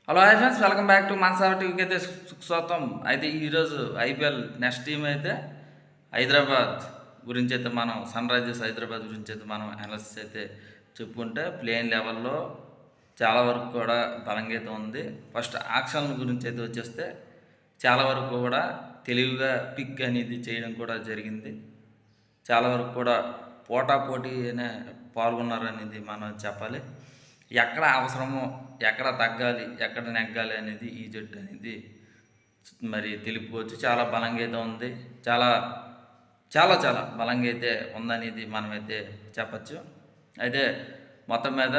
Hello hi friends, welcome back to మనసార టీవీకి అయితే సుస్వాగతం. అయితే ఈరోజు ఐపీఎల్ నెక్స్ట్ టీం అయితే హైదరాబాద్ గురించి అయితే మనం సన్ రైజర్స్ హైదరాబాద్ గురించి అయితే మనం అనాలిసిస్ అయితే చెప్పుకుంటే ప్లేయింగ్ లెవెల్లో చాలా వరకు కూడా బలంగా అయితే ఉంది. ఫస్ట్ ఆక్షన్ల గురించి అయితే వచ్చేస్తే చాలా వరకు కూడా తెలివిగా పిక్ అనేది చేయడం కూడా జరిగింది. చాలా వరకు కూడా పోటాపోటీ అనే పాల్గొన్నారనేది మనం చెప్పాలి. ఎక్కడ అవసరమో, ఎక్కడ తగ్గాలి, ఎక్కడ నెగ్గాలి అనేది ఈ జట్టు అనేది మరి తెలుపుకోవచ్చు. చాలా బలంగా అయితే ఉంది. చాలా చాలా చాలా బలంగా అయితే ఉందనేది మనమైతే చెప్పచ్చు. అయితే మొత్తం మీద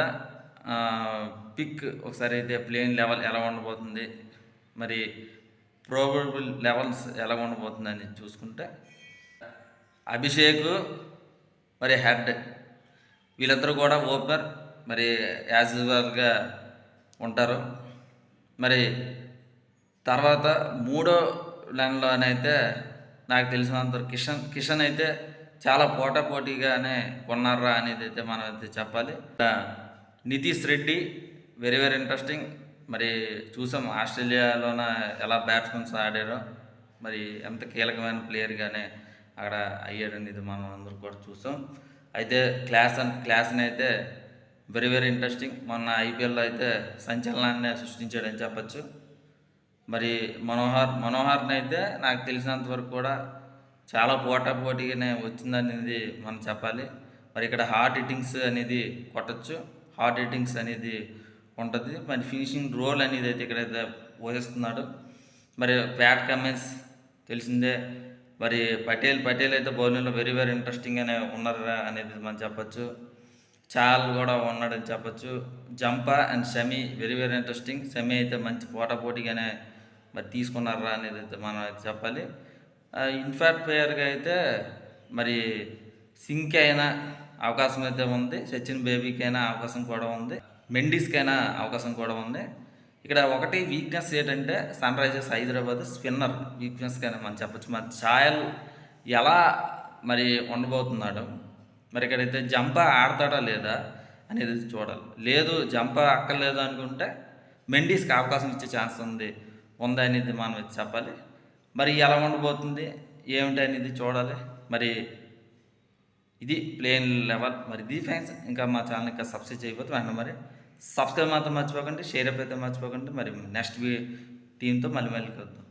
పిక్ ఒకసారి అయితే ప్లేయింగ్ లెవెల్ ఎలా ఉండబోతుంది, మరి ప్రోబబుల్ లెవెల్స్ ఎలా ఉండబోతుంది అనేది చూసుకుంటే అభిషేక్ మరి హెడ్ వీళ్ళిద్దరూ కూడా ఓపెనర్ మరి యాజ్ యూజువల్గా ఉంటారు. మరి తర్వాత మూడో లైన్లోనైతే నాకు తెలిసినంత కిషన్ అయితే చాలా పోటాపోటీగానే కొన్నారా అనేది అయితే మనం అయితే చెప్పాలి. Nitish Reddy very very interesting. మరి చూసాం ఆస్ట్రేలియాలోన ఎలా బ్యాట్స్మెన్స్ ఆడారో, మరి ఎంత కీలకమైన ప్లేయర్గానే అక్కడ అయ్యాడనేది మనం అందరూ కూడా చూసాం. అయితే క్లాస్ని అయితే వెరీ వెరీ ఇంట్రెస్టింగ్. మొన్న ఐపీఎల్లో అయితే సంచలనాన్ని సృష్టించాడని చెప్పచ్చు. మరి మనోహర్ని అయితే నాకు తెలిసినంత వరకు కూడా చాలా పోటాపోటీగానే వచ్చిందనేది మనం చెప్పాలి. మరి ఇక్కడ హార్డ్ హిట్టింగ్స్ అనేది కొట్టచ్చు, హార్డ్ హిట్టింగ్స్ అనేది ఉంటుంది. మరి ఫినిషింగ్ రోల్ అనేది అయితే ఇక్కడైతే పోషిస్తున్నాడు. మరి ప్యాట్ కమిన్స్ తెలిసిందే. మరి పటేల్ అయితే బౌలింగ్లో వెరీ వెరీ ఇంట్రెస్టింగ్గానే ఉన్నారు అనేది మనం చెప్పచ్చు. చాల్ కూడా ఉన్నాడని చెప్పచ్చు. Zampa and Shami very very interesting. Shami అయితే మంచి పోటాపోటీగానే మరి తీసుకున్నారా అనేది అయితే మనం అయితే చెప్పాలి. ఇన్ఫాక్ట్ ప్లేయర్గా అయితే మరి సింగ్కి అయినా అవకాశం అయితే ఉంది, సచిన్ బేబీకి అయినా అవకాశం కూడా ఉంది, మెండిస్కి అయినా అవకాశం కూడా ఉంది. ఇక్కడ ఒకటి వీక్నెస్ ఏంటంటే సన్ రైజర్స్ హైదరాబాద్ స్పిన్నర్ వీక్నెస్గా మనం చెప్పచ్చు. మరి చాయల్ ఎలా మరి ఉండబోతున్నాడు, మరి ఇక్కడైతే జంపా ఆడతాడా లేదా అనేది చూడాలి. లేదు జంపా అక్కర్లేదు అనుకుంటే మెండీస్కి అవకాశం ఇచ్చే ఛాన్స్ ఉందా అనేది మనం చెప్పాలి. మరి ఎలా ఉండబోతుంది ఏమిటి అనేది చూడాలి. మరి ఇది ప్లేయింగ్ లెవెల్. మరి ఇది ఫ్యాన్స్ ఇంకా మా ఛానల్ ఇంకా సబ్స్క్రైబ్ చేయకపోతే వెంటనే మరి సబ్స్క్రైబ్ మాత్రం మర్చిపోకండి, షేర్ అయితే మర్చిపోకండి. మరి నెక్స్ట్ టీంతో మళ్ళీ కలుద్దాం.